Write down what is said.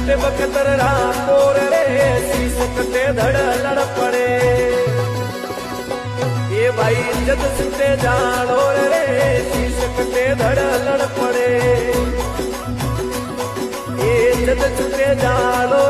लड़ते वक्त रापोर रे शीश कटे धड़ लड़ पड़े ये भाई जद सुनते जानो रे शीश कटे धड़ लड़ पड़े ये जद सुनते जानो